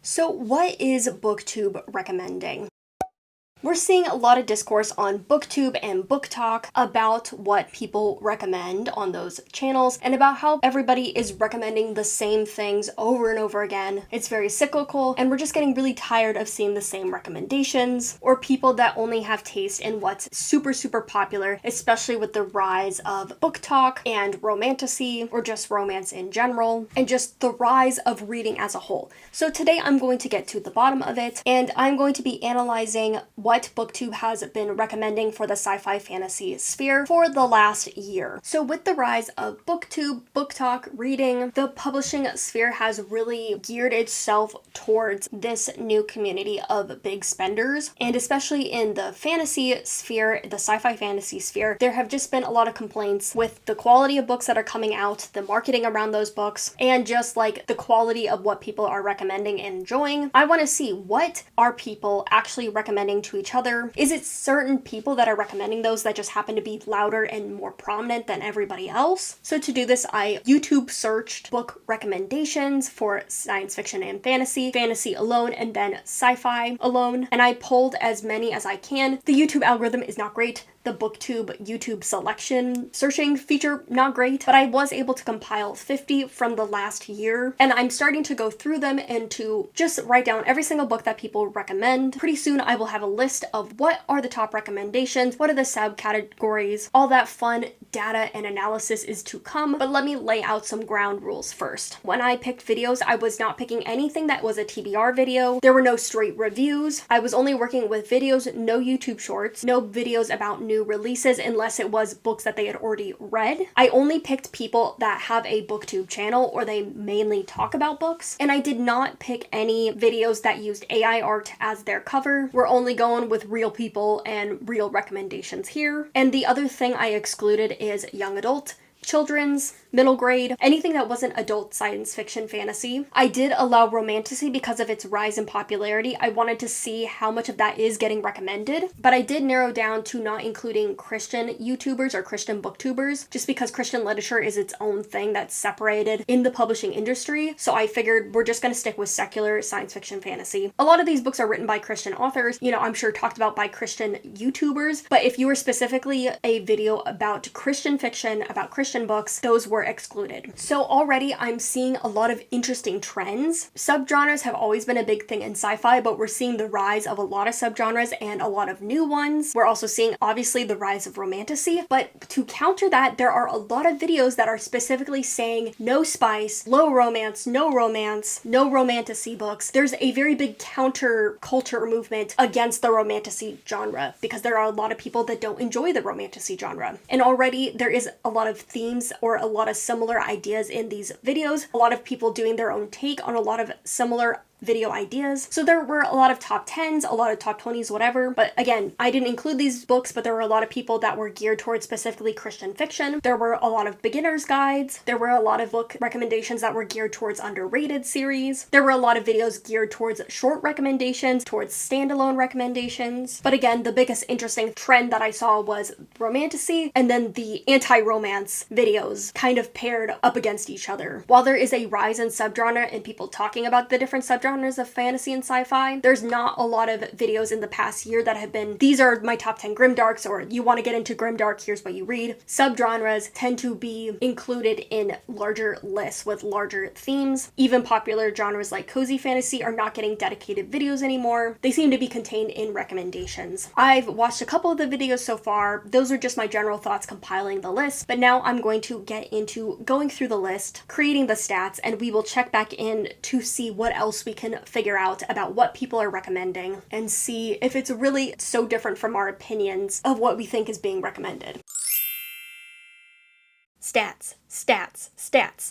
So what is Booktube recommending? We're seeing a lot of discourse on Booktube and Book Talk about what people recommend on those channels and about how everybody is recommending the same things over and over again. It's very cyclical, and we're just getting really tired of seeing the same recommendations, or people that only have taste in what's super popular, especially with the rise of Book Talk and Romantasy, or just romance in general, and just the rise of reading as a whole. So today I'm going to get to the bottom of it, and I'm going to be analyzing what Booktube has been recommending for the sci-fi fantasy sphere for the last year. So with the rise of Booktube, Book Talk, reading, the publishing sphere has really geared itself towards this new community of big spenders. And especially in the fantasy sphere, the sci-fi fantasy sphere, there have just been a lot of complaints with the quality of books that are coming out, the marketing around those books, and just like the quality of what people are recommending and enjoying. I want to see, what are people actually recommending to each other? Is it certain people that are recommending those that just happen to be louder and more prominent than everybody else? So to do this, I YouTube searched book recommendations for science fiction and fantasy alone, and then sci-fi alone, and I pulled as many as I can. The YouTube algorithm is not great. The Booktube YouTube selection searching feature, not great, but I was able to compile 50 from the last year, and I'm starting to go through them and to just write down every single book that people recommend. Pretty soon I will have a list of what are the top recommendations, what are the subcategories, all that fun data and analysis is to come, but let me lay out some ground rules first. When I picked videos, I was not picking anything that was a TBR video. There were no straight reviews. I was only working with videos, no YouTube shorts, no videos about new releases unless it was books that they had already read. I only picked people that have a Booktube channel or they mainly talk about books, and I did not pick any videos that used AI art as their cover. We're only going with real people and real recommendations here. And the other thing I excluded is young adult, children's, middle grade, anything that wasn't adult science fiction fantasy. I did allow Romantasy because of its rise in popularity. I wanted to see how much of that is getting recommended, but I did narrow down to not including Christian YouTubers or Christian booktubers, just because Christian literature is its own thing that's separated in the publishing industry. So I figured we're just going to stick with secular science fiction fantasy. A lot of these books are written by Christian authors, I'm sure talked about by Christian YouTubers, but if you were specifically a video about Christian fiction, about Christian books, those were excluded. So already I'm seeing a lot of interesting trends. Subgenres have always been a big thing in sci-fi, but we're seeing the rise of a lot of subgenres and a lot of new ones. We're also seeing obviously the rise of Romantasy, but to counter that, there are a lot of videos that are specifically saying no spice, low romance, no Romantasy books. There's a very big counter culture movement against the Romantasy genre because there are a lot of people that don't enjoy the Romantasy genre. And already there is a lot of themes or a lot of similar ideas in these videos. A lot of people doing their own take on a lot of similar video ideas. So there were a lot of top 10s, a lot of top 20s, whatever. But again, I didn't include these books, but there were a lot of people that were geared towards specifically Christian fiction. There were a lot of beginner's guides. There were a lot of book recommendations that were geared towards underrated series. There were a lot of videos geared towards short recommendations, towards standalone recommendations. But again, the biggest interesting trend that I saw was Romantasy and then the anti-romance videos kind of paired up against each other. While there is a rise in subgenre and people talking about the different subgenres of fantasy and sci-fi, there's not a lot of videos in the past year that have been, these are my top 10 grimdarks, or you want to get into grimdark, here's what you read. Subgenres tend to be included in larger lists with larger themes. Even popular genres like cozy fantasy are not getting dedicated videos anymore. They seem to be contained in recommendations. I've watched a couple of the videos so far. Those are just my general thoughts compiling the list, but now I'm going to get into going through the list, creating the stats, and we will check back in to see what else we can figure out about what people are recommending and see if it's really so different from our opinions of what we think is being recommended. Stats.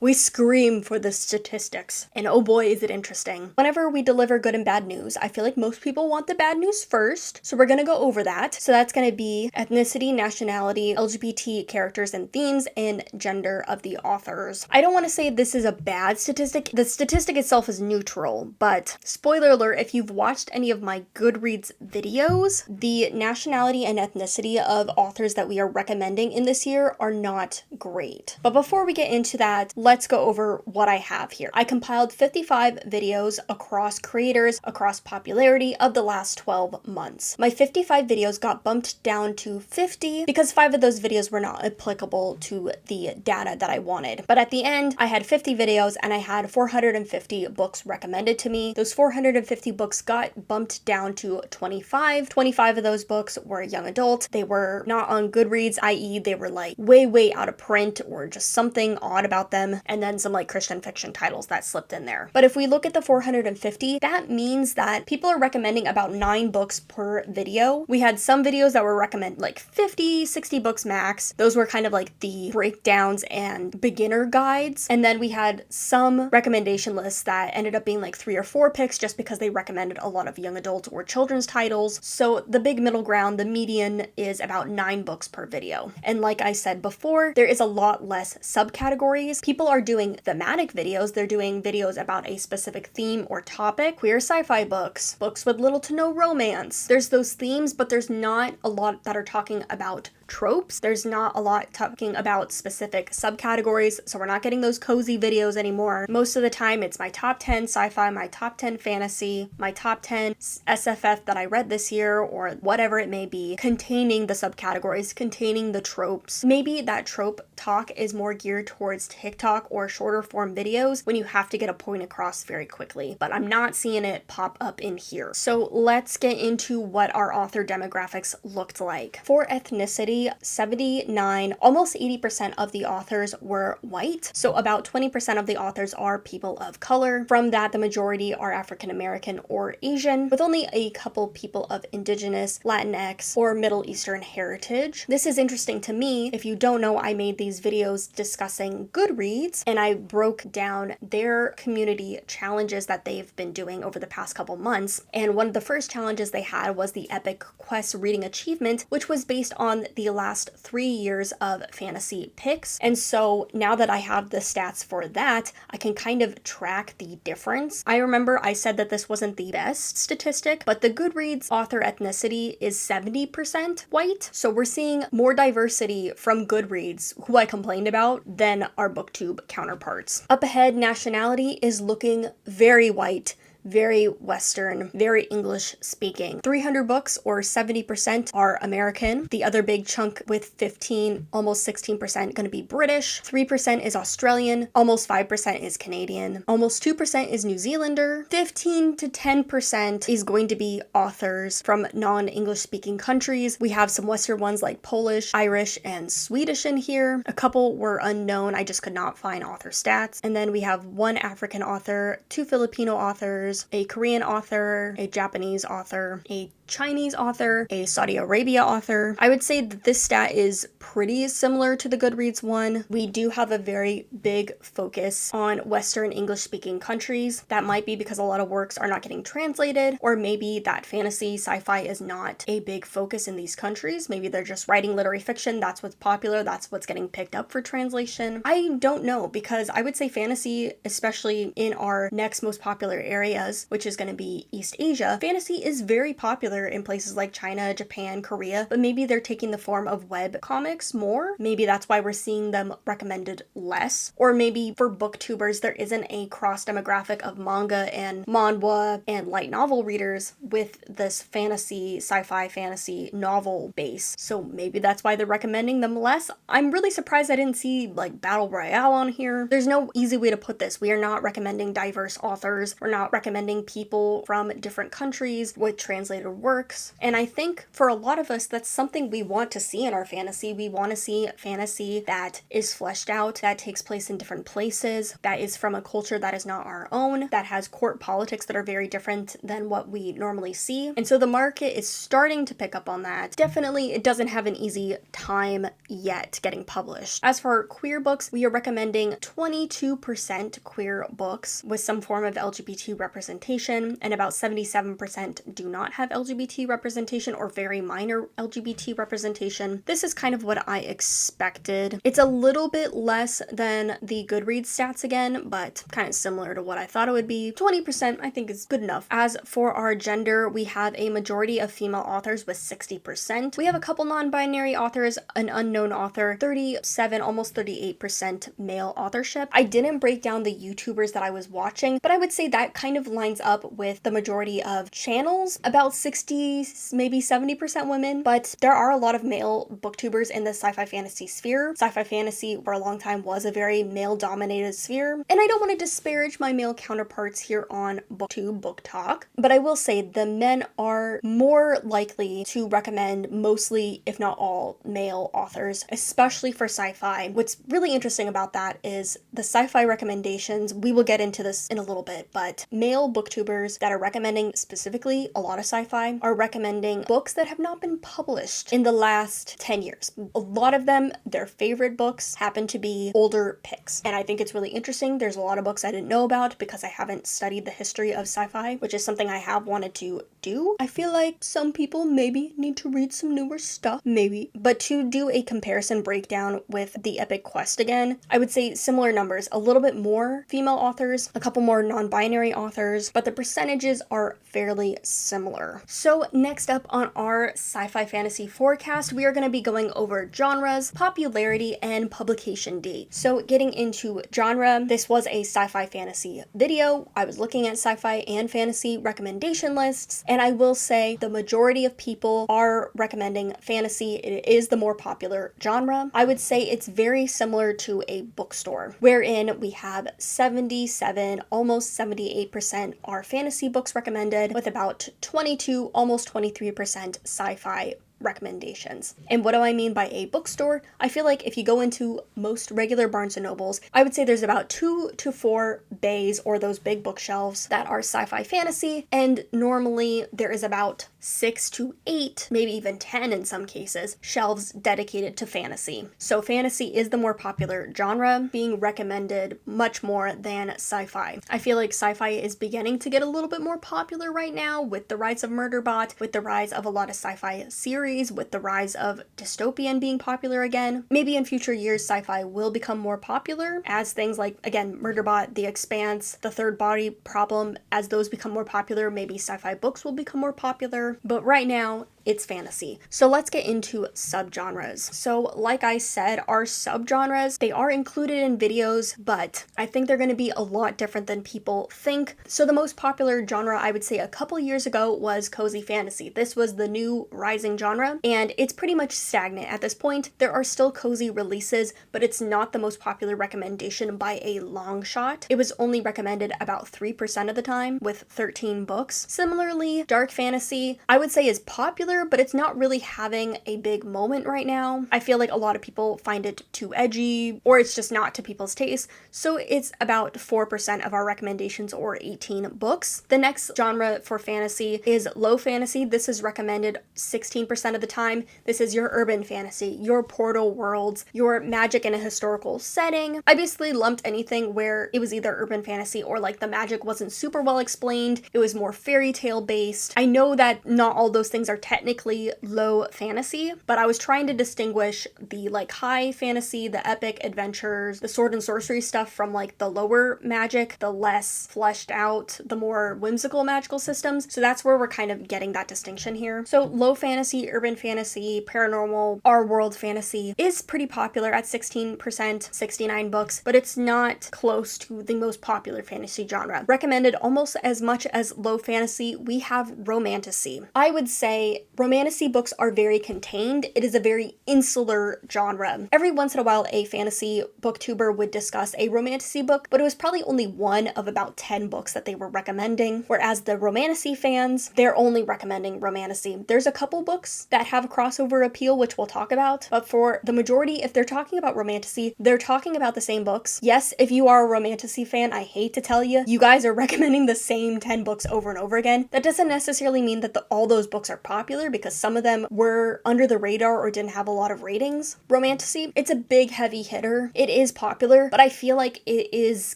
We scream for the statistics, and oh boy is it interesting. Whenever we deliver good and bad news, I feel like most people want the bad news first, so we're gonna go over that. So that's gonna be ethnicity, nationality, LGBT characters and themes, and gender of the authors. I don't want to say this is a bad statistic. The statistic itself is neutral, but spoiler alert, if you've watched any of my Goodreads videos, the nationality and ethnicity of authors that we are recommending in this year are not great. But before we get into that, let's go over what I have here. I compiled 55 videos across creators, across popularity of the last 12 months. My 55 videos got bumped down to 50 because 5 of those videos were not applicable to the data that I wanted. But at the end, I had 50 videos and I had 450 books recommended to me. Those 450 books got bumped down to 25. 25 of those books were young adult. They were not on Goodreads, i.e. they were like way out of print or just something odd about them. And then some like Christian fiction titles that slipped in there. But if we look at the 450, that means that people are recommending about 9 books per video. We had some videos that were recommended like 50, 60 books max. Those were kind of like the breakdowns and beginner guides. And then we had some recommendation lists that ended up being like 3 or 4 picks just because they recommended a lot of young adult or children's titles. So the big middle ground, the median, is about 9 books per video. And like I said before, there is a lot less subcategories. People are doing thematic videos. They're doing videos about a specific theme or topic. Queer sci-fi books, books with little to no romance. There's those themes, but there's not a lot that are talking about tropes. There's not a lot talking about specific subcategories, so we're not getting those cozy videos anymore. Most of the time it's my top 10 sci-fi, my top 10 fantasy, my top 10 SFF that I read this year, or whatever it may be, containing the subcategories, containing the tropes. Maybe that trope talk is more geared towards TikTok or shorter form videos when you have to get a point across very quickly, but I'm not seeing it pop up in here. So let's get into what our author demographics looked like. For ethnicity, 79, almost 80% of the authors were white. So about 20% of the authors are people of color. From that, the majority are African American or Asian, with only a couple people of Indigenous, Latinx, or Middle Eastern heritage. This is interesting to me. If you don't know, I made these videos discussing Goodreads, and I broke down their community challenges that they've been doing over the past couple months. And one of the first challenges they had was the Epic Quest Reading Achievement, which was based on the last 3 years of fantasy picks. And so now that I have the stats for that, I can kind of track the difference. I remember I said that this wasn't the best statistic, but the Goodreads author ethnicity is 70% white. So we're seeing more diversity from Goodreads, who I complained about, than our Booktube counterparts. Up ahead, nationality is looking very white, very Western, very English speaking. 300 books, or 70%, are American. The other big chunk with 15, almost 16% going to be British. 3% is Australian. Almost 5% is Canadian. Almost 2% is New Zealander. 15 to 10% is going to be authors from non-English speaking countries. We have some Western ones like Polish, Irish, and Swedish in here. A couple were unknown. I just could not find author stats. And then we have 1 African author, 2 Filipino authors, a Korean author, a Japanese author, a Chinese author, a Saudi Arabia author. I would say that this stat is pretty similar to the Goodreads one. We do have a very big focus on Western English speaking countries. That might be because a lot of works are not getting translated, or maybe that fantasy sci-fi is not a big focus in these countries. Maybe they're just writing literary fiction. That's what's popular. That's what's getting picked up for translation. I don't know, because I would say fantasy, especially in our next most popular areas, which is going to be East Asia, fantasy is very popular in places like China, Japan, Korea, but maybe they're taking the form of web comics more. Maybe that's why we're seeing them recommended less. Or maybe for booktubers, there isn't a cross demographic of manga and manhwa and light novel readers with this fantasy, sci-fi fantasy novel base. So maybe that's why they're recommending them less. I'm really surprised I didn't see like Battle Royale on here. There's no easy way to put this. We are not recommending diverse authors. We're not recommending people from different countries with translated works. And I think for a lot of us, that's something we want to see in our fantasy. We want to see fantasy that is fleshed out, that takes place in different places, that is from a culture that is not our own, that has court politics that are very different than what we normally see. And so the market is starting to pick up on that. Definitely, it doesn't have an easy time yet getting published. As for queer books, we are recommending 22% queer books with some form of LGBT representation representation, and about 77% do not have LGBT representation or very minor LGBT representation. This is kind of what I expected. It's a little bit less than the Goodreads stats again, but kind of similar to what I thought it would be. 20% I think is good enough. As for our gender, we have a majority of female authors with 60%. We have a couple non-binary authors, an unknown author, 37, almost 38% male authorship. I didn't break down the YouTubers that I was watching, but I would say that kind of lines up with the majority of channels, about 60, maybe 70% women, but there are a lot of male booktubers in the sci-fi fantasy sphere. Sci-fi fantasy for a long time was a very male-dominated sphere, and I don't want to disparage my male counterparts here on Booktube, Book Talk, but I will say the men are more likely to recommend mostly, if not all, male authors, especially for sci-fi. What's really interesting about that is the sci-fi recommendations, we will get into this in a little bit, but male booktubers that are recommending specifically a lot of sci-fi are recommending books that have not been published in the last 10 years. A lot of them, their favorite books happen to be older picks, and I think it's really interesting. There's a lot of books I didn't know about because I haven't studied the history of sci-fi, which is something I have wanted to do. I feel like some people maybe need to read some newer stuff, maybe, but to do a comparison breakdown with the Epic Quest again, I would say similar numbers, a little bit more female authors, a couple more non-binary authors, but the percentages are fairly similar. So next up on our sci-fi fantasy forecast, we are going to be going over genres, popularity, and publication date. So getting into genre, this was a sci-fi fantasy video. I was looking at sci-fi and fantasy recommendation lists, and I will say the majority of people are recommending fantasy. It is the more popular genre. I would say it's very similar to a bookstore, wherein we have 77, almost 78% are fantasy books recommended, with about 22, almost 23% sci-fi recommendations. And what do I mean by a bookstore? I feel like if you go into most regular Barnes & Nobles, I would say there's about 2 to 4 bays, or those big bookshelves, that are sci-fi fantasy, and normally there is about 6 to 8, maybe even 10 in some cases, shelves dedicated to fantasy. So fantasy is the more popular genre, being recommended much more than sci-fi. I feel like sci-fi is beginning to get a little bit more popular right now with the rise of Murderbot, with the rise of a lot of sci-fi series, with the rise of dystopian being popular again. Maybe in future years sci-fi will become more popular as things like, again, Murderbot, The Expanse, The Third Body Problem, as those become more popular, maybe sci-fi books will become more popular. But right now, it's fantasy. So let's get into subgenres. So like I said, our subgenres, they are included in videos, but I think they're going to be a lot different than people think. So the most popular genre, I would say a couple years ago, was cozy fantasy. This was the new rising genre, and it's pretty much stagnant at this point. There are still cozy releases, but it's not the most popular recommendation by a long shot. It was only recommended about 3% of the time, with 13 books. Similarly, dark fantasy, I would say is popular, but it's not really having a big moment right now. I feel like a lot of people find it too edgy, or it's just not to people's taste, so it's about 4% of our recommendations, or 18 books. The next genre for fantasy is low fantasy. This is recommended 16% of the time. This is your urban fantasy, your portal worlds, your magic in a historical setting. I basically lumped anything where it was either urban fantasy or like the magic wasn't super well explained, it was more fairy tale based. I know that not all those things are technically low fantasy, but I was trying to distinguish the like high fantasy, the epic adventures, the sword and sorcery stuff from like the lower magic, the less fleshed out, the more whimsical magical systems. So that's where we're kind of getting that distinction here. So low fantasy, urban fantasy, paranormal, our world fantasy is pretty popular at 16%, 69 books, but it's not close to the most popular fantasy genre. Recommended almost as much as low fantasy, we have romantasy. I would say romantasy books are very contained. It is a very insular genre. Every once in a while, a fantasy booktuber would discuss a romantasy book, but it was probably only one of about 10 books that they were recommending, whereas the romantasy fans, they're only recommending romantasy. There's a couple books that have a crossover appeal, which we'll talk about, but for the majority, if they're talking about romantasy, they're talking about the same books. Yes, if you are a romantasy fan, I hate to tell you, you guys are recommending the same 10 books over and over again. That doesn't necessarily mean that all those books are popular. popular because some of them were under the radar or didn't have a lot of ratings. Romantasy, it's a big heavy hitter. It is popular, but I feel like it is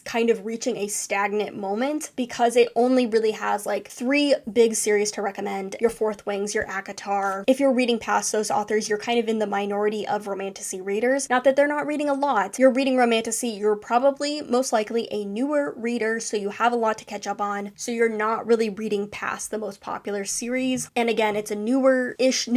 kind of reaching a stagnant moment because it only really has like 3 big series to recommend. Your Fourth Wings, your ACOTAR. If you're reading past those authors, you're kind of in the minority of Romantasy readers. Not that they're not reading a lot. You're reading Romantasy, you're probably most likely a newer reader, so you have a lot to catch up on. So you're not really reading past the most popular series. And again, it's a newer-ish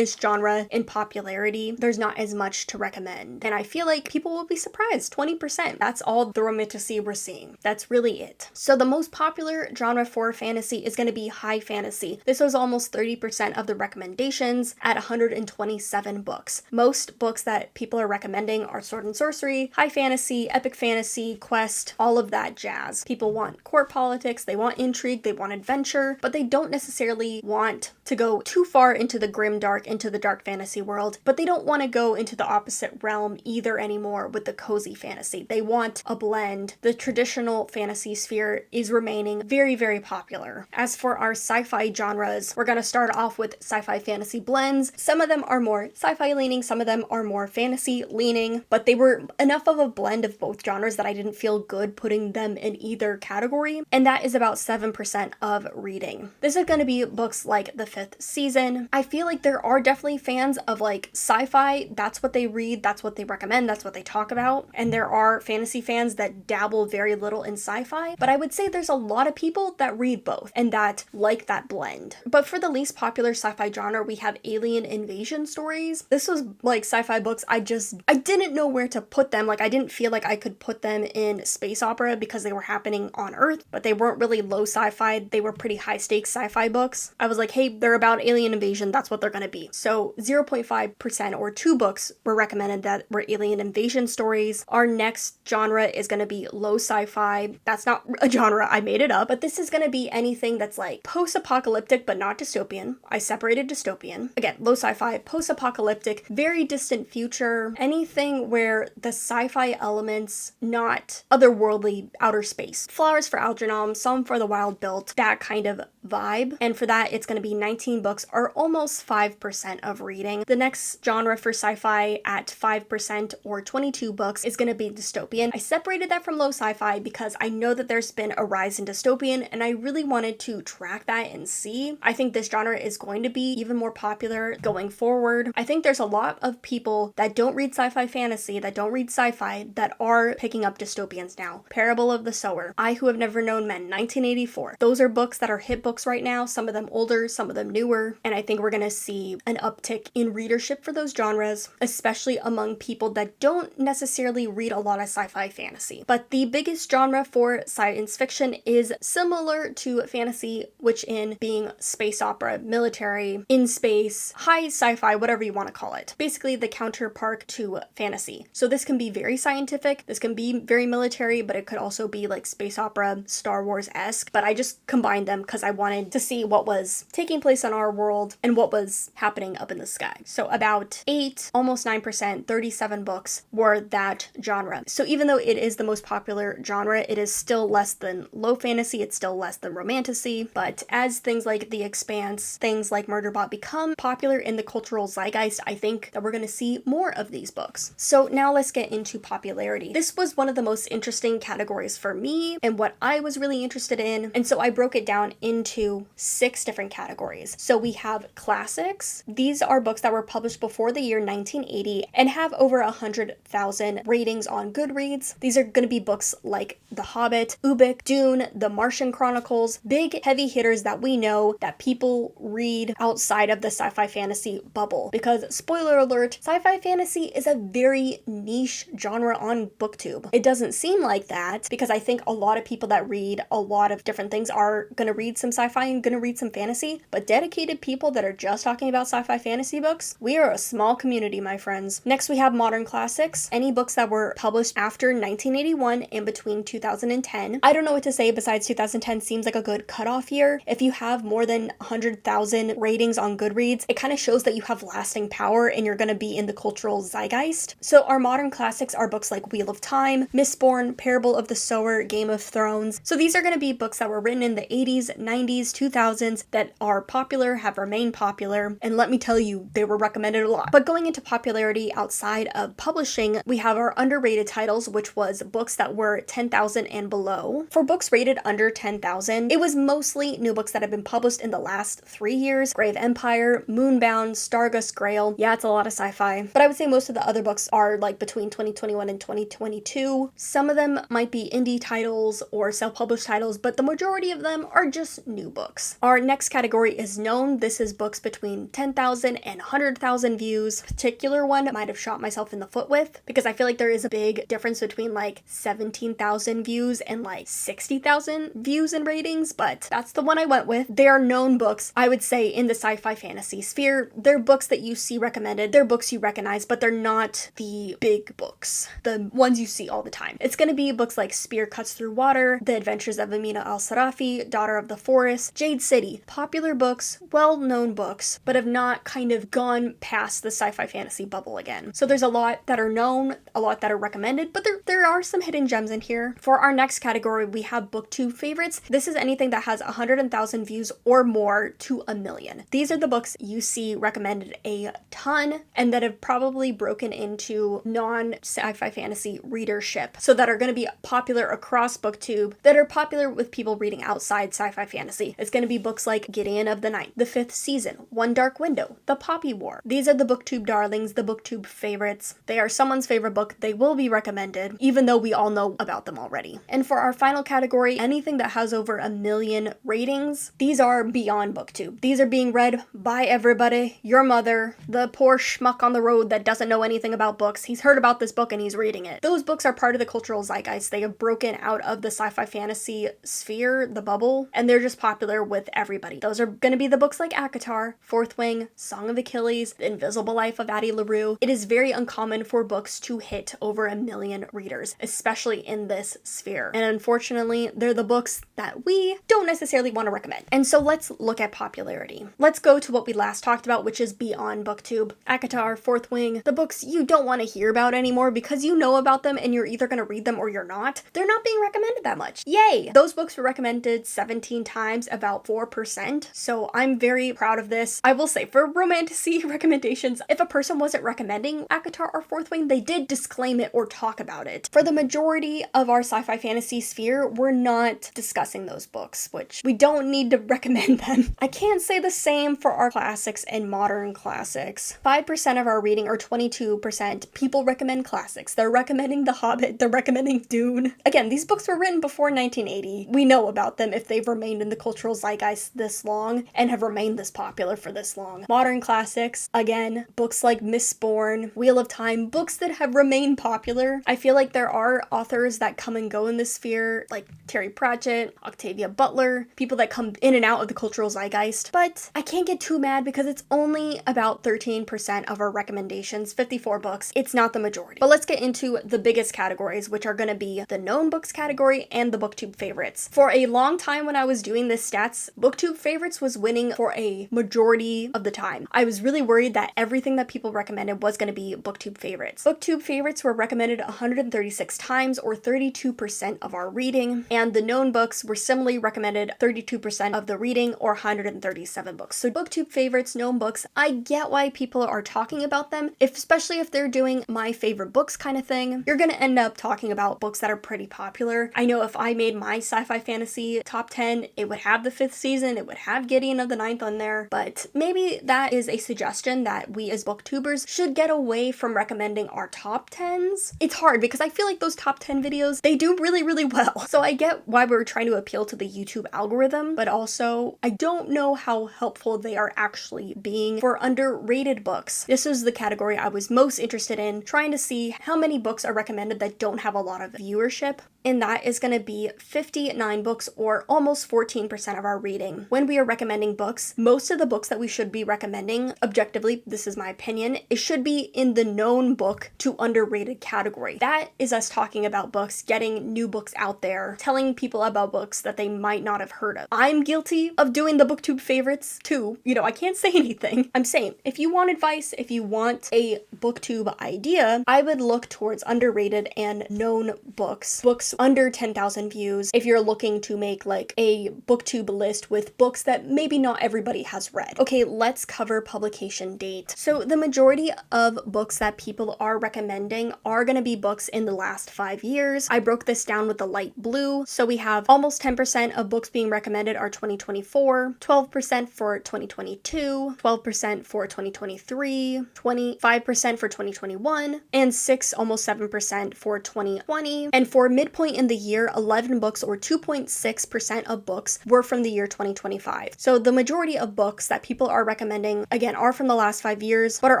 genre in popularity. There's not as much to recommend. And I feel like people will be surprised. 20%. That's all the Romantasy we're seeing. That's really it. So the most popular genre for fantasy is going to be high fantasy. This was almost 30% of the recommendations at 127 books. Most books that people are recommending are sword and sorcery, high fantasy, epic fantasy, quest, all of that jazz. People want court politics, they want intrigue, they want adventure, but they don't necessarily want to go too far into the grim dark, into the dark fantasy world, but they don't want to go into the opposite realm either anymore with the cozy fantasy. They want a blend. The traditional fantasy sphere is remaining very, very popular. As for our sci-fi genres, we're going to start off with sci-fi fantasy blends. Some of them are more sci-fi leaning, some of them are more fantasy leaning, but they were enough of a blend of both genres that I didn't feel good putting them in either category, and that is about 7% of reading. This is going to be books like The Fifth Season. I feel like there are definitely fans of like sci-fi. That's what they read, that's what they recommend, that's what they talk about, and there are fantasy fans that dabble very little in sci-fi, but I would say there's a lot of people that read both and that like that blend. But for the least popular sci-fi genre, we have alien invasion stories. This was like sci-fi books I didn't know where to put them. Like I didn't feel like I could put them in space opera because they were happening on Earth, but they weren't really low sci-fi. They were pretty high stakes sci-fi books. I was like, hey, they're about alien invasion. That's what they're going to be. So 0.5% or 2 books were recommended that were alien invasion stories. Our next genre is going to be low sci-fi. That's not a genre, I made it up, but this is going to be anything that's like post-apocalyptic but not dystopian. I separated dystopian. Again, low sci-fi, post-apocalyptic, very distant future, anything where the sci-fi elements, not otherworldly outer space. Flowers for Algernon, Some for the Wild Built, that kind of vibe. And for that, it's going to be 19 books or almost 5% of reading. The next genre for sci-fi at 5% or 22 books is going to be dystopian. I separated that from low sci-fi because I know that there's been a rise in dystopian and I really wanted to track that and see. I think this genre is going to be even more popular going forward. I think there's a lot of people that don't read sci-fi fantasy, that don't read sci-fi, that are picking up dystopians now. Parable of the Sower, I Who Have Never Known Men, 1984. Those are books that are hit books right now, some of them older, some of them newer, and I think we're going to see an uptick in readership for those genres, especially among people that don't necessarily read a lot of sci-fi fantasy. But the biggest genre for science fiction is similar to fantasy, which in being space opera, military, in space, high sci-fi, whatever you want to call it. Basically the counterpart to fantasy. So this can be very scientific, this can be very military, but it could also be like space opera, Star Wars-esque, but I just combined them because I wanted to see what was taking place in our world and what was happening up in the sky. So about 8, almost 9%, 37 books were that genre. So even though it is the most popular genre, it is still less than low fantasy, it's still less than romantasy, but as things like The Expanse, things like Murderbot become popular in the cultural zeitgeist, I think that we're going to see more of these books. So now let's get into popularity. This was one of the most interesting categories for me and what I was really interested in, and so I broke it down into 6 different categories. So we have classics. These are books that were published before the year 1980 and have over 100,000 ratings on Goodreads. These are going to be books like The Hobbit, Ubik, Dune, The Martian Chronicles, big heavy hitters that we know that people read outside of the sci-fi fantasy bubble. Because, spoiler alert, sci-fi fantasy is a very niche genre on Booktube. It doesn't seem like that because I think a lot of people that read a lot of different things are going to read some sci-fi and going to read some fantasy, but dedicated people that are just talking about sci-fi fantasy books, we are a small community, my friends. Next, we have modern classics, any books that were published after 1981 and between 2010. I don't know what to say besides 2010 seems like a good cutoff year. If you have more than 100,000 ratings on Goodreads, it kind of shows that you have lasting power and you're going to be in the cultural zeitgeist. So our modern classics are books like Wheel of Time, Mistborn, Parable of the Sower, Game of Thrones. So these are going to be books that were written in the 80s, 90s, 2000s that are popular, have remained remain popular, and let me tell you, they were recommended a lot. But going into popularity outside of publishing, we have our underrated titles, which was books that were 10,000 and below. For books rated under 10,000, it was mostly new books that have been published in the last 3 years. Grave Empire, Moonbound, Stargust Grail. Yeah, it's a lot of sci-fi. But I would say most of the other books are like between 2021 and 2022. Some of them might be indie titles or self-published titles, but the majority of them are just new books. Our next category is known. This is books between 10,000 and 100,000 views. Particular one I might have shot myself in the foot with, because I feel like there is a big difference between like 17,000 views and like 60,000 views and ratings, but that's the one I went with. They are known books, I would say, in the sci-fi fantasy sphere. They're books that you see recommended. They're books you recognize, but they're not the big books, the ones you see all the time. It's going to be books like Spear Cuts Through Water, The Adventures of Amina al-Sarafi, Daughter of the Forest, Jade City. Popular books, well-known books, but have not kind of gone past the sci-fi fantasy bubble again. So there's a lot that are known, a lot that are recommended, but there are some hidden gems in here. For our next category, we have Booktube favorites. This is anything that has 100,000 views or more to 1 million. These are the books you see recommended a ton and that have probably broken into non-sci-fi fantasy readership, so that are going to be popular across Booktube, that are popular with people reading outside sci-fi fantasy. It's going to be books like Gideon of the Night, The Fifth Season, One Dark Window, The Poppy War. These are the Booktube darlings, the Booktube favorites. They are someone's favorite book. They will be recommended, even though we all know about them already. And for our final category, anything that has over 1 million ratings, these are beyond Booktube. These are being read by everybody. Your mother, the poor schmuck on the road that doesn't know anything about books. He's heard about this book and he's reading it. Those books are part of the cultural zeitgeist. They have broken out of the sci-fi fantasy sphere, the bubble, and they're just popular with everybody. Those are going to be the books like ACOTAR, Fourth Wing, Song of Achilles, The Invisible Life of Addie LaRue. It is very uncommon for books to hit over 1 million readers, especially in this sphere. And unfortunately, they're the books that we don't necessarily want to recommend. And so let's look at popularity. Let's go to what we last talked about, which is beyond Booktube. ACOTAR, Fourth Wing, the books you don't want to hear about anymore because you know about them and you're either going to read them or you're not. They're not being recommended that much. Yay! Those books were recommended 17 times, about 4%. So I'm very proud of this. I will say, for Romantasy recommendations, if a person wasn't recommending ACOTAR or Fourth Wing, they did disclaim it or talk about it. For the majority of our sci-fi fantasy sphere, we're not discussing those books, which we don't need to recommend them. I can't say the same for our classics and modern classics. 5% of our reading, or 22%, people recommend classics. They're recommending The Hobbit, they're recommending Dune. Again, these books were written before 1980. We know about them if they've remained in the cultural zeitgeist this long and have remained this popular for this long. Modern classics, again, books like Mistborn, Wheel of Time, books that have remained popular. I feel like there are authors that come and go in this sphere, like Terry Pratchett, Octavia Butler, people that come in and out of the cultural zeitgeist, but I can't get too mad because it's only about 13% of our recommendations, 54 books. It's not the majority. But let's get into the biggest categories, which are going to be the known books category and the Booktube favorites. For a long time when I was doing this stats, Booktube favorites was winning for a majority of the time. I was really worried that everything that people recommended was going to be Booktube favorites. Booktube favorites were recommended 136 times, or 32% of our reading, and the known books were similarly recommended 32% of the reading, or 137 books. So Booktube favorites, known books, I get why people are talking about them, especially if they're doing my favorite books kind of thing. You're going to end up talking about books that are pretty popular. I know if I made my sci-fi fantasy top 10, it would have The Fifth Season, it would have Gideon of the Ninth on there, but maybe that is a suggestion that we as booktubers should get away from recommending our top 10s. It's hard because I feel like those top 10 videos, they do really, really well. So I get why we're trying to appeal to the YouTube algorithm, but also I don't know how helpful they are actually being for underrated books. This is the category I was most interested in, trying to see how many books are recommended that don't have a lot of viewership, and that is going to be 59 books, or almost 14% of our reading. When we are recommending books, most of the books that we should be recommending, objectively, this is my opinion, it should be in the known book to underrated category. That is us talking about books, getting new books out there, telling people about books that they might not have heard of. I'm guilty of doing the Booktube favorites too. You know, I can't say anything. I'm saying, if you want advice, if you want a Booktube idea, I would look towards underrated and known books. Books books under 10,000 views if you're looking to make like a booktube list with books that maybe not everybody has read. Okay, let's cover publication date. So the majority of books that people are recommending are going to be books in the last 5 years. I broke this down with the light blue. So we have almost 10% of books being recommended are 2024, 12% for 2022, 12% for 2023, 25% for 2021, and almost 7% for 2020. And for midpoint in the year, 11 books or 2.6% of books were from the year 2025. So the majority of books that people are recommending, again, are from the last 5 years, but are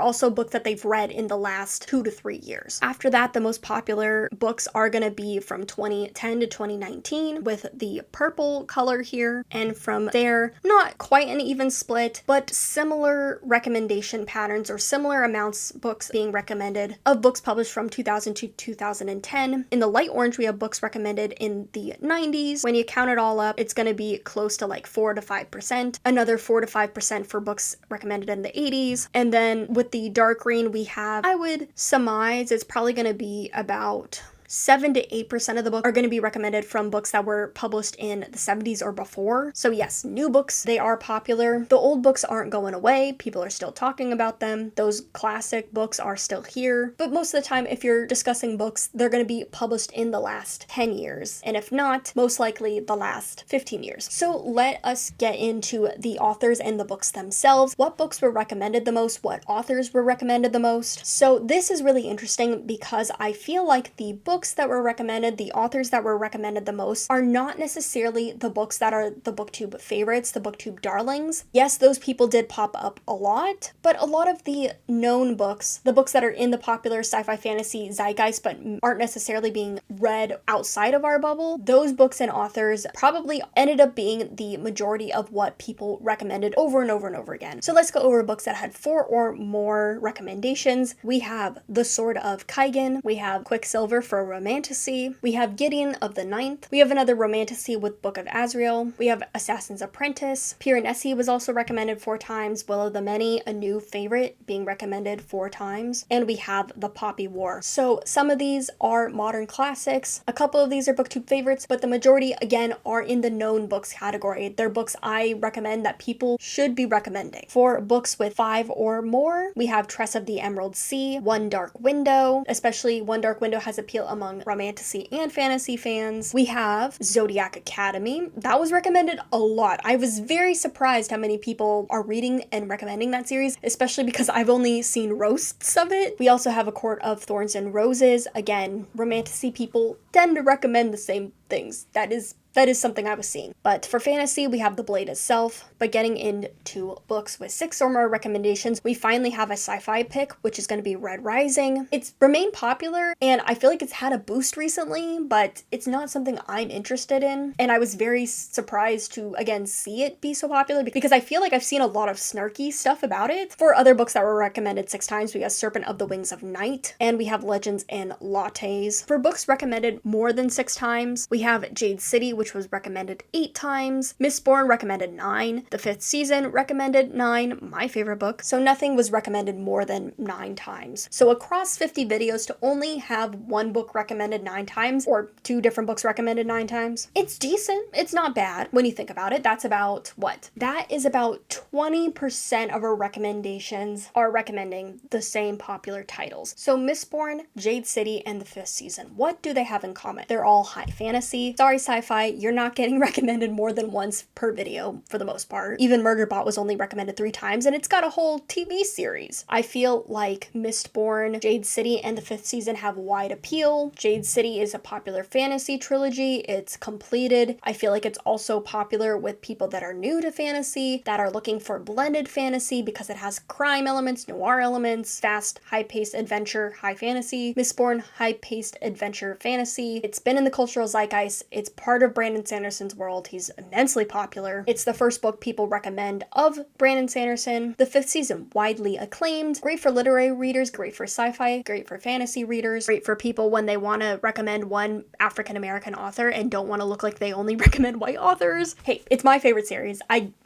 also books that they've read in the last 2 to 3 years. After that, the most popular books are going to be from 2010 to 2019 with the purple color here. And from there, not quite an even split, but similar recommendation patterns or similar amounts books being recommended of books published from 2000 to 2010. In the light orange, we have books recommended in the 90s. When you count it all up, it's going to be close to like 4 to 5%. Another 4 to 5% for books recommended in the 80s. And then with the dark green, we have, I would surmise it's probably going to be about 7 to 8% of the book are going to be recommended from books that were published in the 70s or before. So yes, new books, they are popular. The old books aren't going away. People are still talking about them. Those classic books are still here. But most of the time, if you're discussing books, they're going to be published in the last 10 years. And if not, most likely the last 15 years. So let us get into the authors and the books themselves. What books were recommended the most? What authors were recommended the most? So this is really interesting because I feel like the books that were recommended, the authors that were recommended the most, are not necessarily the books that are the booktube favorites, the booktube darlings. Yes, those people did pop up a lot, but a lot of the known books, the books that are in the popular sci-fi fantasy zeitgeist but aren't necessarily being read outside of our bubble, those books and authors probably ended up being the majority of what people recommended over and over and over again. So let's go over books that had 4 or more recommendations. We have The Sword of Kaigen, we have Quicksilver for Romantasy, we have Gideon of the Ninth, we have another Romantasy with Book of Azrael, we have Assassin's Apprentice, Piranesi was also recommended 4 times, Will of the Many, a new favorite, being recommended 4 times, and we have The Poppy War. So some of these are modern classics, a couple of these are booktube favorites, but the majority, again, are in the known books category. They're books I recommend that people should be recommending. For books with 5 or more, we have Tress of the Emerald Sea, One Dark Window, especially One Dark Window has appeal among romantasy and fantasy fans. We have Zodiac Academy. That was recommended a lot. I was very surprised how many people are reading and recommending that series, especially because I've only seen roasts of it. We also have A Court of Thorns and Roses. Again, romantasy people tend to recommend the same things. That is something I was seeing. But for fantasy, we have The Blade itself. But getting into books with 6 or more recommendations, we finally have a sci-fi pick, which is going to be Red Rising. It's remained popular, and I feel like it's had a boost recently, but it's not something I'm interested in. And I was very surprised to, again, see it be so popular, because I feel like I've seen a lot of snarky stuff about it. For other books that were recommended 6 times, we have Serpent of the Wings of Night, and we have Legends and Lattes. For books recommended more than 6 times, we have Jade City, which was recommended 8 times. Mistborn recommended 9. The 5th Season recommended 9, my favorite book. So nothing was recommended more than 9 times. So across 50 videos, to only have one book recommended 9 times, or 2 different books recommended 9 times, it's decent. It's not bad when you think about it. That's about what? That is about 20% of our recommendations are recommending the same popular titles. So Mistborn, Jade City, and The 5th Season. What do they have in common? They're all high fantasy. Sorry, Sci-Fi, you're not getting recommended more than once per video for the most part. Even Murderbot was only recommended 3 times, and it's got a whole TV series. I feel like Mistborn, Jade City, and The 5th Season have wide appeal. Jade City is a popular fantasy trilogy. It's completed. I feel like it's also popular with people that are new to fantasy, that are looking for blended fantasy because it has crime elements, noir elements, fast, high-paced adventure, high fantasy. Mistborn, high-paced adventure fantasy. It's been in the cultural zeitgeist. It's part of Brandon Sanderson's world. He's immensely popular. It's the first book people recommend of Brandon Sanderson. The 5th Season, widely acclaimed. Great for literary readers, great for sci-fi, great for fantasy readers, great for people when they want to recommend one African-American author and don't want to look like they only recommend white authors. Hey, it's my favorite series.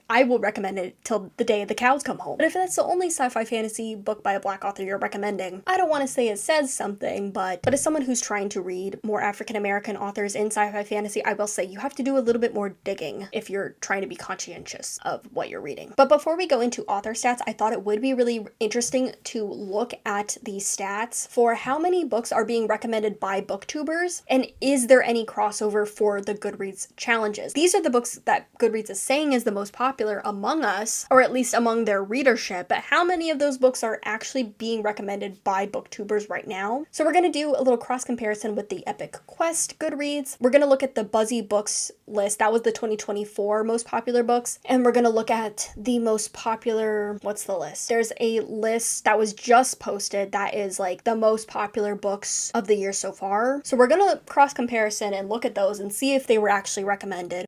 I will recommend it till the day the cows come home. But if that's the only sci-fi fantasy book by a Black author you're recommending, I don't want to say it says something, but as someone who's trying to read more African American authors in sci-fi fantasy, I will say you have to do a little bit more digging if you're trying to be conscientious of what you're reading. But before we go into author stats, I thought it would be really interesting to look at the stats for how many books are being recommended by booktubers, and is there any crossover for the Goodreads challenges. These are the books that Goodreads is saying is the most popular among us, or at least among their readership, but how many of those books are actually being recommended by booktubers right now? So we're going to do a little cross comparison with the Epic Quest Goodreads. We're going to look at the Buzzy Books list. That was the 2024 most popular books. And we're going to look at the most popular, what's the list? There's a list that was just posted that is like the most popular books of the year so far. So we're going to cross comparison and look at those and see if they were actually recommended.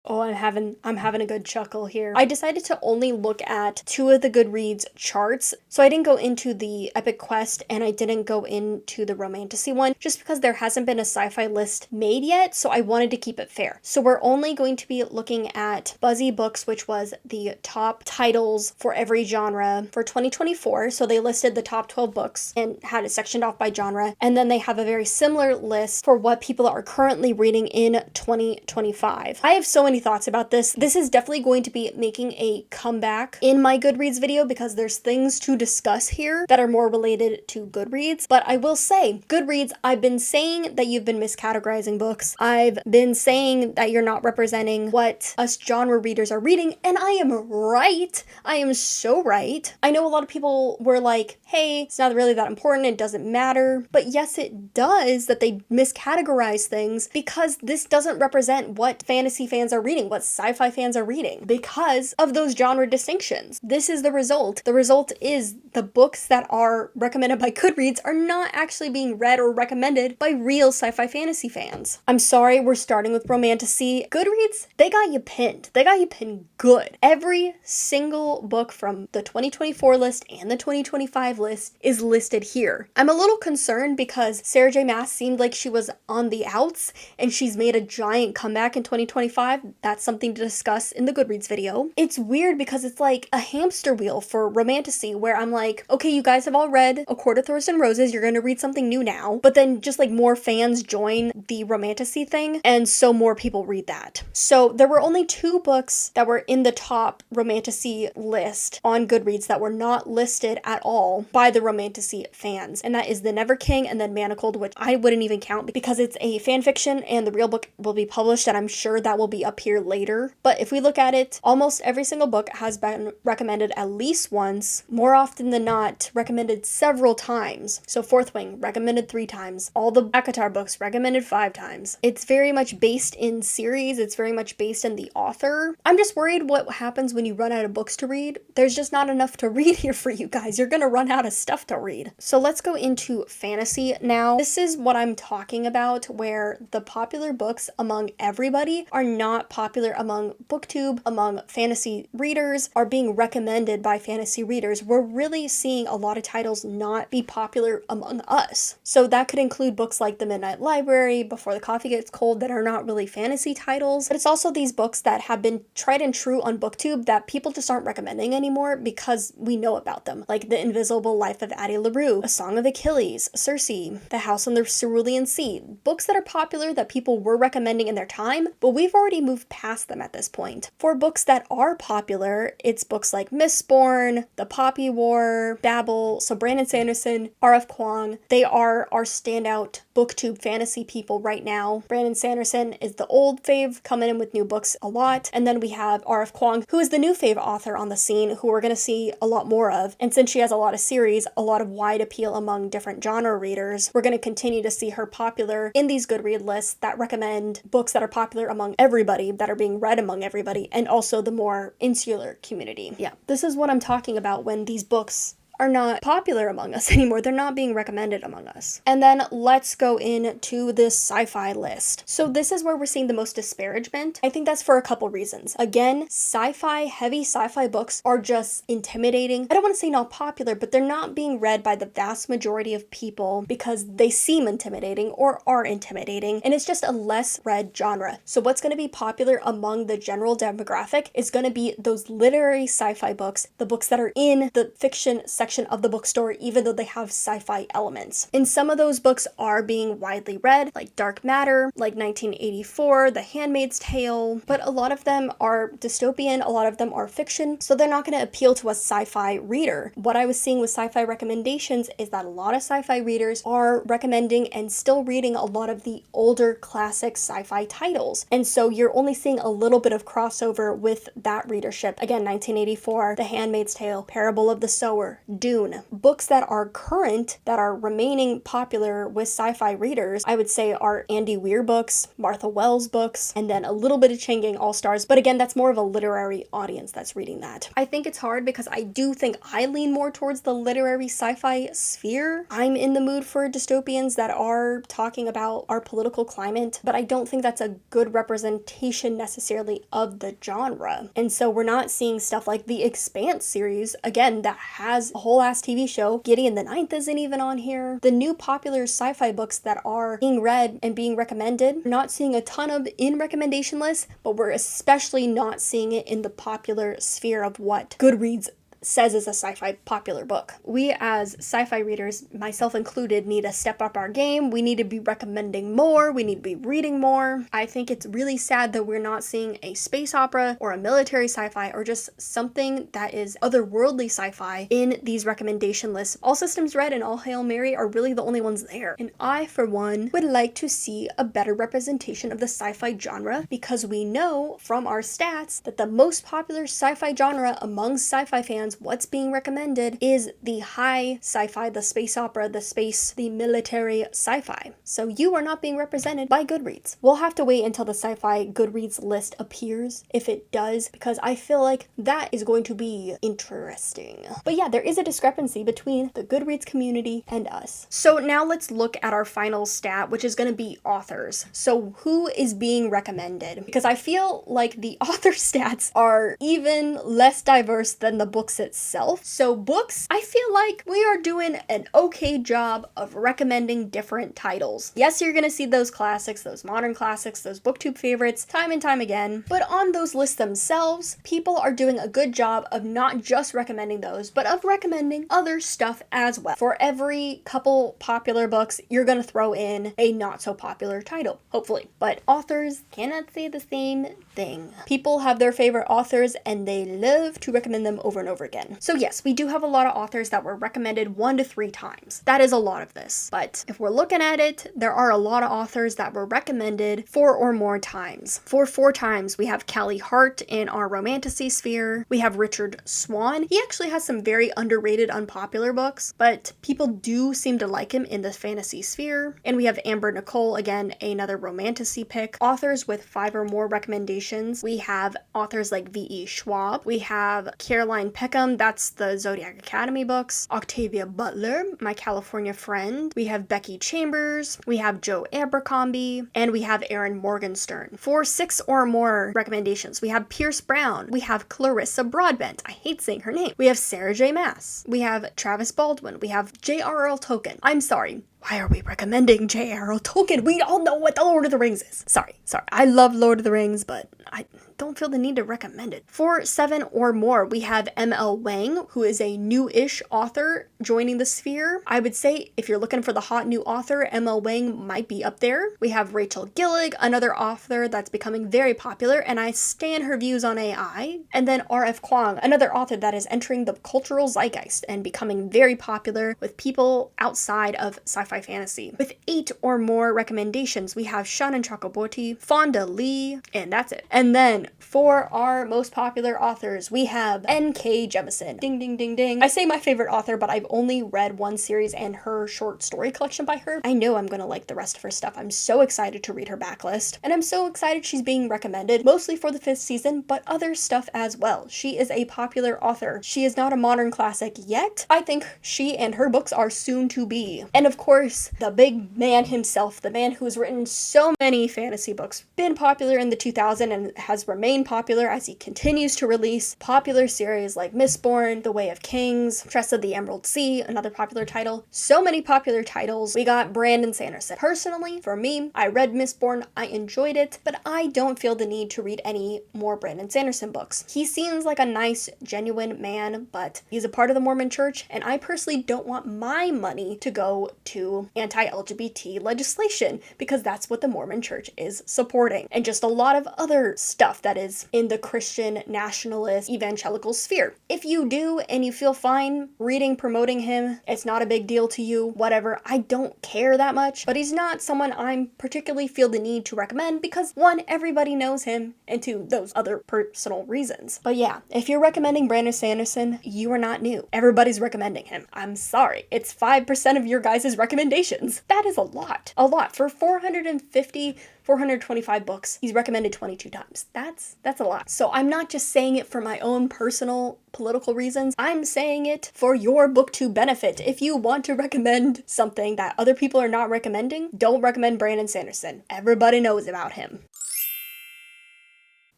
Oh, I'm having a good chuckle here. I decided to only look at 2 of the Goodreads charts. So I didn't go into the Epic Quest and I didn't go into the Romantasy one just because there hasn't been a sci-fi list made yet. So I wanted to keep it fair. So we're only going to be looking at Buzzy Books, which was the top titles for every genre for 2024. So they listed the top 12 books and had it sectioned off by genre. And then they have a very similar list for what people are currently reading in 2025. I have so many thoughts about this. This is definitely going to be making a comeback in my Goodreads video because there's things to discuss here that are more related to Goodreads. But I will say, Goodreads, I've been saying that you've been miscategorizing books. I've been saying that you're not representing what us genre readers are reading, and I am right. I am so right. I know a lot of people were like, hey, it's not really that important, it doesn't matter. But yes, it does that they miscategorize things because this doesn't represent what fantasy fans are reading, what sci-fi fans are reading, because of those genre distinctions. This is the result. The result is the books that are recommended by Goodreads are not actually being read or recommended by real sci-fi fantasy fans. I'm sorry, we're starting with Romantasy. Goodreads, they got you pinned. They got you pinned good. Every single book from the 2024 list and the 2025 list is listed here. I'm a little concerned because Sarah J. Maas seemed like she was on the outs and she's made a giant comeback in 2025. That's something to discuss in the Goodreads video. It's weird because it's like a hamster wheel for Romantasy where I'm like, okay, you guys have all read A Court of Thorns and Roses, you're gonna read something new now, but then just like more fans join the Romantasy thing, and so more people read that. So there were only 2 books that were in the top Romantasy list on Goodreads that were not listed at all by the Romantasy fans, and that is The Never King and then Manacled, which I wouldn't even count because it's a fan fiction and the real book will be published, and I'm sure that will be up here later. But if we look at it, almost every single book has been recommended at least once, more often than not recommended several times. So Fourth Wing recommended 3 times, all the ACOTAR books recommended 5 times. It's very much based in series, it's very much based in the author. I'm just worried what happens when you run out of books to read. There's just not enough to read here for you guys. You're gonna run out of stuff to read. So let's go into fantasy now. This is what I'm talking about, where the popular books among everybody are not popular among Booktube, among fantasy readers, are being recommended by fantasy readers. We're really seeing a lot of titles not be popular among us. So that could include books like The Midnight Library, Before the Coffee Gets Cold, that are not really fantasy titles, but it's also these books that have been tried and true on Booktube that people just aren't recommending anymore because we know about them, like The Invisible Life of Addie LaRue, A Song of Achilles, Circe, The House on the Cerulean Sea, books that are popular that people were recommending in their time, but we've already moved past them at this point. For books that are popular, it's books like Mistborn, The Poppy War, Babel, so Brandon Sanderson, R.F. Kuang, they are our standout Booktube fantasy people right now. Brandon Sanderson is the old fave, coming in with new books a lot, and then we have R.F. Kuang, who is the new fave author on the scene, who we're going to see a lot more of, and since she has a lot of series, a lot of wide appeal among different genre readers, we're going to continue to see her popular in these Goodreads lists that recommend books that are popular among everybody, that are being read among everybody, and also the more insular community. Yeah, this is what I'm talking about when these books are not popular among us anymore. They're not being recommended among us. And then let's go into this sci-fi list. So this is where we're seeing the most disparagement. I think that's for a couple reasons. Again, heavy sci-fi books are just intimidating. I don't want to say not popular, but they're not being read by the vast majority of people because they seem intimidating or are intimidating, and it's just a less read genre. So what's going to be popular among the general demographic is going to be those literary sci-fi books, the books that are in the fiction section of the bookstore, even though they have sci-fi elements. And some of those books are being widely read, like Dark Matter, like 1984, The Handmaid's Tale, but a lot of them are dystopian, a lot of them are fiction, so they're not going to appeal to a sci-fi reader. What I was seeing with sci-fi recommendations is that a lot of sci-fi readers are recommending and still reading a lot of the older classic sci-fi titles. And so you're only seeing a little bit of crossover with that readership. Again, 1984, The Handmaid's Tale, Parable of the Sower, Dune. Books that are current, that are remaining popular with sci-fi readers, I would say are Andy Weir books, Martha Wells books, and then a little bit of Chain Gang All-Stars. But again, that's more of a literary audience that's reading that. I think it's hard because I do think I lean more towards the literary sci-fi sphere. I'm in the mood for dystopians that are talking about our political climate, but I don't think that's a good representation necessarily of the genre. And so we're not seeing stuff like the Expanse series, again, that has a whole ass TV show. Gideon the Ninth isn't even on here. The new popular sci-fi books that are being read and being recommended, we're not seeing a ton of in recommendation lists, but we're especially not seeing it in the popular sphere of what Goodreads says is a sci-fi popular book. We as sci-fi readers, myself included, need to step up our game. We need to be recommending more. We need to be reading more. I think it's really sad that we're not seeing a space opera or a military sci-fi or just something that is otherworldly sci-fi in these recommendation lists. All Systems Red and All Hail Mary are really the only ones there. And I, for one, would like to see a better representation of the sci-fi genre because we know from our stats that the most popular sci-fi genre among sci-fi fans, what's being recommended is the high sci-fi, the space opera, the military sci-fi. So you are not being represented by Goodreads. We'll have to wait until the sci-fi Goodreads list appears, if it does, because I feel like that is going to be interesting. But yeah, there is a discrepancy between the Goodreads community and us. So now let's look at our final stat, which is going to be authors. So who is being recommended? Because I feel like the author stats are even less diverse than the books itself. So books, I feel like we are doing an okay job of recommending different titles. Yes, you're gonna see those classics, those modern classics, those booktube favorites time and time again, but on those lists themselves, people are doing a good job of not just recommending those, but of recommending other stuff as well. For every couple popular books, you're gonna throw in a not so popular title, hopefully. But authors cannot say the same thing. People have their favorite authors and they love to recommend them over and over again. So yes, we do have a lot of authors that were recommended 1 to 3 times. That is a lot of this. But if we're looking at it, there are a lot of authors that were recommended 4 or more times. For 4 times, we have Callie Hart in our Romantasy sphere. We have Richard Swan. He actually has some very underrated, unpopular books, but people do seem to like him in the fantasy sphere. And we have Amber Nicole, again, another Romantasy pick. Authors with 5 or more recommendations. We have authors like V.E. Schwab. We have Caroline Peckham, that's the Zodiac Academy books. Octavia Butler, My California Friend. We have Becky Chambers. We have Joe Abercrombie. And we have Erin Morgenstern. For 6 or more recommendations, we have Pierce Brown. We have Clarissa Broadbent. I hate saying her name. We have Sarah J. Maas. We have Travis Baldwin. We have J.R.R. Tolkien. I'm sorry. Why are we recommending J.R.R. Tolkien? We all know what the Lord of the Rings is. Sorry. I love Lord of the Rings, but I don't feel the need to recommend it. For 7 or more, we have M.L. Wang, who is a new-ish author joining the sphere. I would say if you're looking for the hot new author, M.L. Wang might be up there. We have Rachel Gillig, another author that's becoming very popular, and I stan her views on AI. And then R.F. Kuang, another author that is entering the cultural zeitgeist and becoming very popular with people outside of sci-fi sci-fi fantasy. With 8 or more recommendations, we have Shannon Chakraborty, Fonda Lee, and that's it. And then for our most popular authors, we have N.K. Jemisin. Ding, ding, ding, ding. I say my favorite author, but I've only read one series and her short story collection by her. I know I'm gonna like the rest of her stuff. I'm so excited to read her backlist, and I'm so excited she's being recommended, mostly for the 5th season, but other stuff as well. She is a popular author. She is not a modern classic yet. I think she and her books are soon to be. And of course, the big man himself, the man who has written so many fantasy books, been popular in the 2000s and has remained popular as he continues to release popular series like Mistborn, The Way of Kings, Tress of the Emerald Sea, another popular title. So many popular titles. We got Brandon Sanderson. Personally, for me, I read Mistborn, I enjoyed it, but I don't feel the need to read any more Brandon Sanderson books. He seems like a nice, genuine man, but he's a part of the Mormon Church, and I personally don't want my money to go to anti-LGBT legislation, because that's what the Mormon Church is supporting. And just a lot of other stuff that is in the Christian, nationalist, evangelical sphere. If you do, and you feel fine reading, promoting him, it's not a big deal to you, whatever, I don't care that much, but he's not someone I'm particularly feel the need to recommend because 1, everybody knows him, and 2, those other personal reasons. But yeah, if you're recommending Brandon Sanderson, you are not new. Everybody's recommending him. I'm sorry. It's 5% of your guys' recommendations. That is a lot. A lot. For 425 books, he's recommended 22 times. That's a lot. So I'm not just saying it for my own personal political reasons. I'm saying it for your Booktube benefit. If you want to recommend something that other people are not recommending, don't recommend Brandon Sanderson. Everybody knows about him.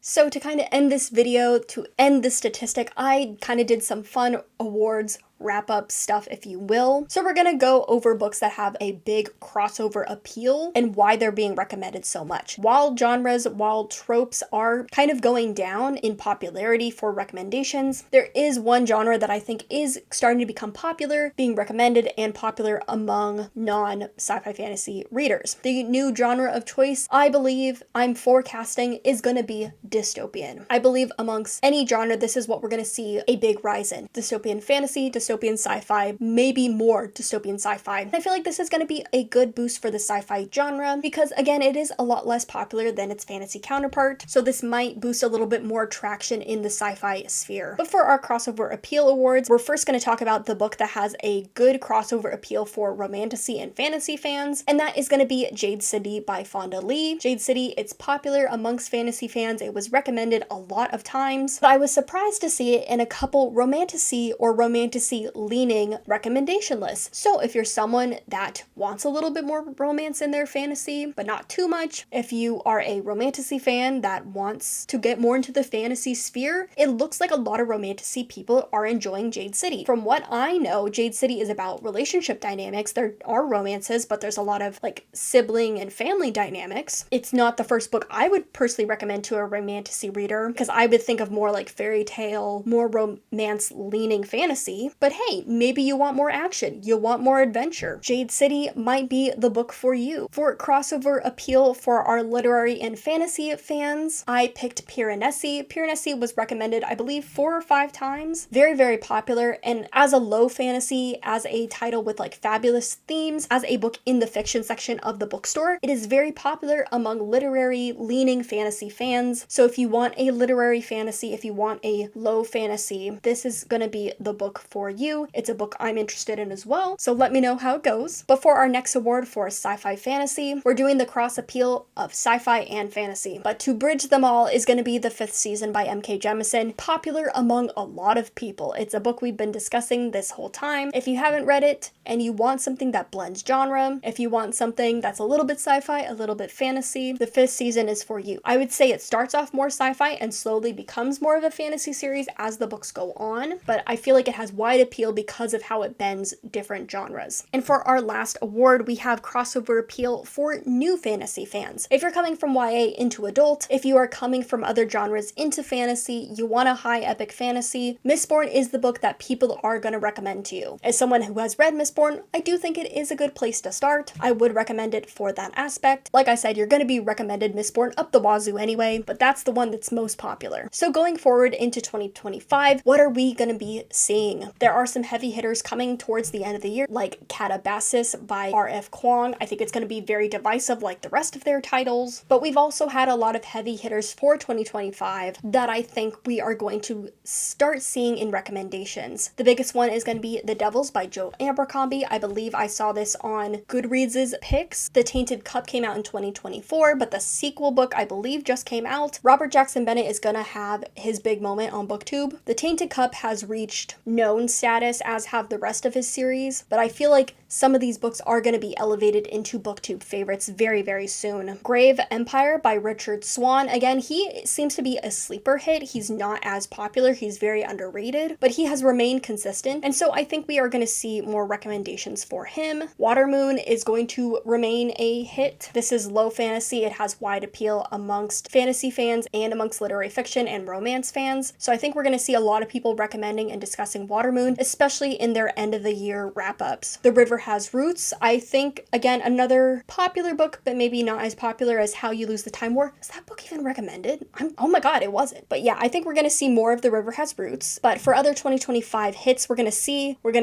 So to kind of end this video, to end this statistic, I kind of did some fun awards wrap-up stuff, if you will. So we're gonna go over books that have a big crossover appeal and why they're being recommended so much. While tropes are kind of going down in popularity for recommendations, there is one genre that I think is starting to become popular, being recommended and popular among non-sci-fi fantasy readers. The new genre of choice, I believe, I'm forecasting, is gonna be dystopian. I believe amongst any genre, this is what we're gonna see a big rise in. Dystopian fantasy, dystopian sci-fi, maybe more dystopian sci-fi. I feel like this is going to be a good boost for the sci-fi genre because, again, it is a lot less popular than its fantasy counterpart, so this might boost a little bit more traction in the sci-fi sphere. But for our crossover appeal awards, we're first going to talk about the book that has a good crossover appeal for romantasy and fantasy fans, and that is going to be Jade City by Fonda Lee. Jade City, it's popular amongst fantasy fans. It was recommended a lot of times, but I was surprised to see it in a couple romantasy or romantasy leaning recommendation lists. So if you're someone that wants a little bit more romance in their fantasy, but not too much, if you are a romantasy fan that wants to get more into the fantasy sphere, it looks like a lot of romantasy people are enjoying Jade City. From what I know, Jade City is about relationship dynamics. There are romances, but there's a lot of like sibling and family dynamics. It's not the first book I would personally recommend to a romantasy reader because I would think of more like fairy tale, more romance leaning fantasy. But hey, maybe you want more action, you want more adventure. Jade City might be the book for you. For crossover appeal for our literary and fantasy fans, I picked Piranesi. Piranesi was recommended, I believe, 4 or 5 times. Very, very popular, and as a low fantasy, as a title with like fabulous themes, as a book in the fiction section of the bookstore, it is very popular among literary leaning fantasy fans. So if you want a literary fantasy, if you want a low fantasy, this is gonna be the book for you. It's a book I'm interested in as well, so let me know how it goes. But for our next award for sci-fi fantasy, we're doing the cross appeal of sci-fi and fantasy. But to bridge them all is going to be the 5th season by M.K. Jemisin, popular among a lot of people. It's a book we've been discussing this whole time. If you haven't read it and you want something that blends genre, if you want something that's a little bit sci-fi, a little bit fantasy, the 5th season is for you. I would say it starts off more sci-fi and slowly becomes more of a fantasy series as the books go on, but I feel like it has wide appeal because of how it bends different genres. And for our last award, we have crossover appeal for new fantasy fans. If you're coming from YA into adult, if you are coming from other genres into fantasy, you want a high epic fantasy, Mistborn is the book that people are going to recommend to you. As someone who has read Mistborn, I do think it is a good place to start. I would recommend it for that aspect. Like I said, you're going to be recommended Mistborn up the wazoo anyway, but that's the one that's most popular. So going forward into 2025, what are we going to be seeing? There There are some heavy hitters coming towards the end of the year, like Catabasis by R.F. Kuang. I think it's going to be very divisive like the rest of their titles. But we've also had a lot of heavy hitters for 2025 that I think we are going to start seeing in recommendations. The biggest one is going to be The Devils by Joe Abercrombie. I believe I saw this on Goodreads' picks. The Tainted Cup came out in 2024, but the sequel book I believe just came out. Robert Jackson Bennett is going to have his big moment on Booktube. The Tainted Cup has reached known status, as have the rest of his series, but I feel like some of these books are going to be elevated into Booktube favorites very, very soon. Grave Empire by Richard Swan. Again, he seems to be a sleeper hit. He's not as popular. He's very underrated, but he has remained consistent. And so I think we are going to see more recommendations for him. Watermoon is going to remain a hit. This is low fantasy. It has wide appeal amongst fantasy fans and amongst literary fiction and romance fans. So I think we're going to see a lot of people recommending and discussing Watermoon, especially in their end of the year wrap-ups. The River Has Roots, I think, again, another popular book, but maybe not as popular as How You Lose the Time War. Is that book even recommended? Oh my god, it wasn't. But yeah, I think we're going to see more of The River Has Roots. But for other 2025 hits, we're going to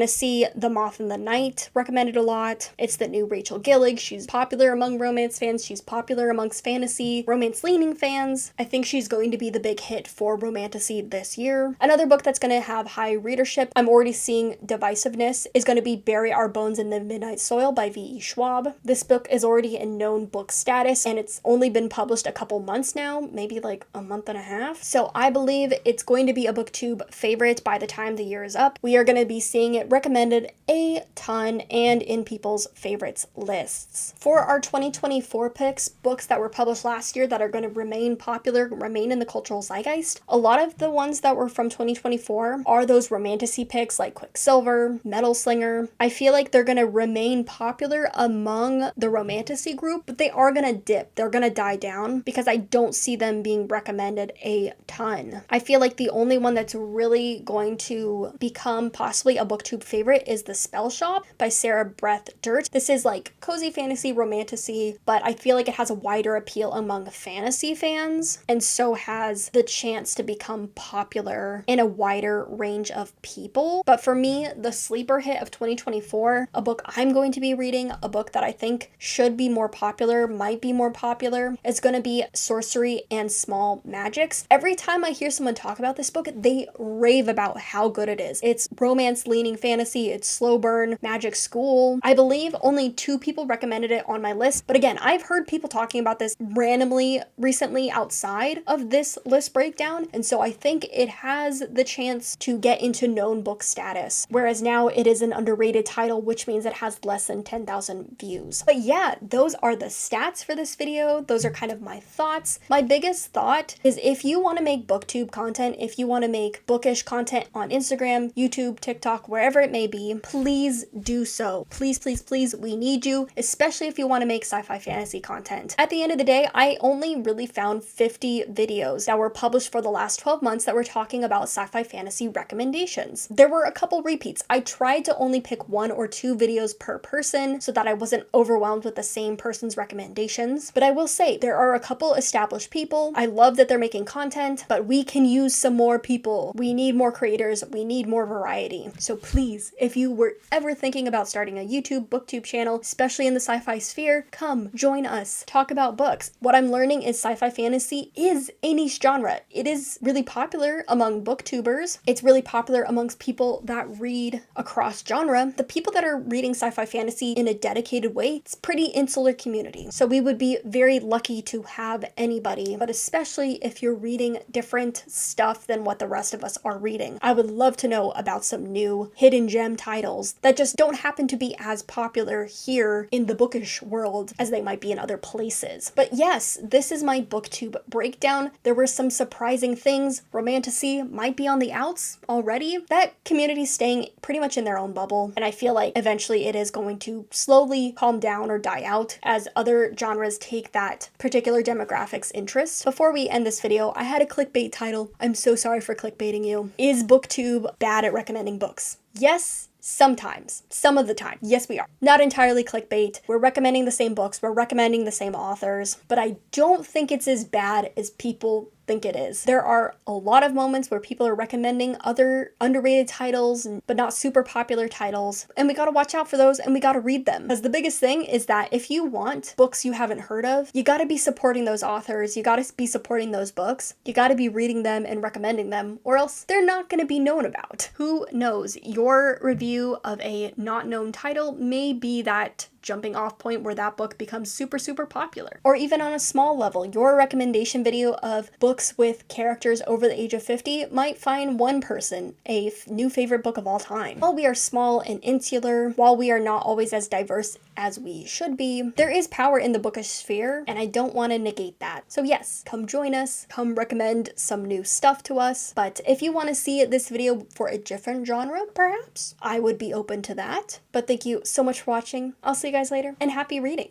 see The Moth and the Night recommended a lot. It's the new Rachel Gillig. She's popular among romance fans. She's popular amongst fantasy, romance-leaning fans. I think she's going to be the big hit for Romantasy this year. Another book that's going to have high readership, I'm already seeing divisiveness, is going to be Bury Our Bones in the Midnight Soil by V.E. Schwab. This book is already in known book status, and it's only been published a couple months now, maybe like a month and a half. So I believe it's going to be a Booktube favorite by the time the year is up. We are going to be seeing it recommended a ton and in people's favorites lists. For our 2024 picks, books that were published last year that are going to remain popular, remain in the cultural zeitgeist, a lot of the ones that were from 2024 are those Romantasy picks like Quicksilver, Metal Slinger. I feel like they're going to remain popular among the Romantasy group, but they are going to dip. They're going to die down because I don't see them being recommended a ton. I feel like the only one that's really going to become possibly a Booktube favorite is The Spell Shop by Sarah Breath Dirt. This is like cozy fantasy, Romantasy, but I feel like it has a wider appeal among fantasy fans, and so has the chance to become popular in a wider range of people. But for me, the sleeper hit of 2024, a book I'm going to be reading, a book that I think should be more popular, might be more popular, is going to be Sorcery and Small Magics. Every time I hear someone talk about this book, they rave about how good it is. It's romance-leaning fantasy, it's slow burn, magic school. I believe only 2 people recommended it on my list, but again, I've heard people talking about this randomly recently outside of this list breakdown, and so I think it has the chance to get into known book status, whereas now it is an underrated title, which means it has less than 10,000 views. But yeah, those are the stats for this video. Those are kind of my thoughts. My biggest thought is if you want to make Booktube content, if you want to make bookish content on Instagram, YouTube, TikTok, wherever it may be, please do so. Please, please, please, we need you, especially if you want to make sci-fi fantasy content. At the end of the day, I only really found 50 videos that were published for the last 12 months that were talking about sci-fi fantasy recommendations. There were a couple repeats. I tried to only pick 1 or 2 videos per person so that I wasn't overwhelmed with the same person's recommendations. But I will say there are a couple established people. I love that they're making content, but we can use some more people. We need more creators. We need more variety. So please, if you were ever thinking about starting a YouTube, Booktube channel, especially in the sci-fi sphere, come join us. Talk about books. What I'm learning is sci-fi fantasy is a niche genre. It is really popular among booktubers. It's really popular amongst people that read across genre. The people that are reading sci-fi fantasy in a dedicated way, it's a pretty insular community. So we would be very lucky to have anybody, but especially if you're reading different stuff than what the rest of us are reading. I would love to know about some new hidden gem titles that just don't happen to be as popular here in the bookish world as they might be in other places. But yes, this is my Booktube breakdown. There were some surprising things. Romantasy might be on the outs already. That community's staying pretty much in their own bubble, and I feel like eventually it is going to slowly calm down or die out as other genres take that particular demographic's interest. Before we end this video, I had a clickbait title. I'm so sorry for clickbaiting you. Is Booktube bad at recommending books? Yes, sometimes. Some of the time. Yes, we are. Not entirely clickbait. We're recommending the same books. We're recommending the same authors. But I don't think it's as bad as people think it is. There are a lot of moments where people are recommending other underrated titles, but not super popular titles, and we gotta watch out for those and we gotta read them. Because the biggest thing is that if you want books you haven't heard of, you gotta be supporting those authors, you gotta be supporting those books, you gotta be reading them and recommending them, or else they're not gonna be known about. Who knows? Your review of a not known title may be that jumping off point where that book becomes super, super popular. Or even on a small level, your recommendation video of books with characters over the age of 50 might find one person a new favorite book of all time. While we are small and insular, while we are not always as diverse as we should be, there is power in the bookish sphere, and I don't want to negate that. So yes, come join us, come recommend some new stuff to us, but if you want to see this video for a different genre, perhaps, I would be open to that. But thank you so much for watching. I'll see you guys later, and happy reading!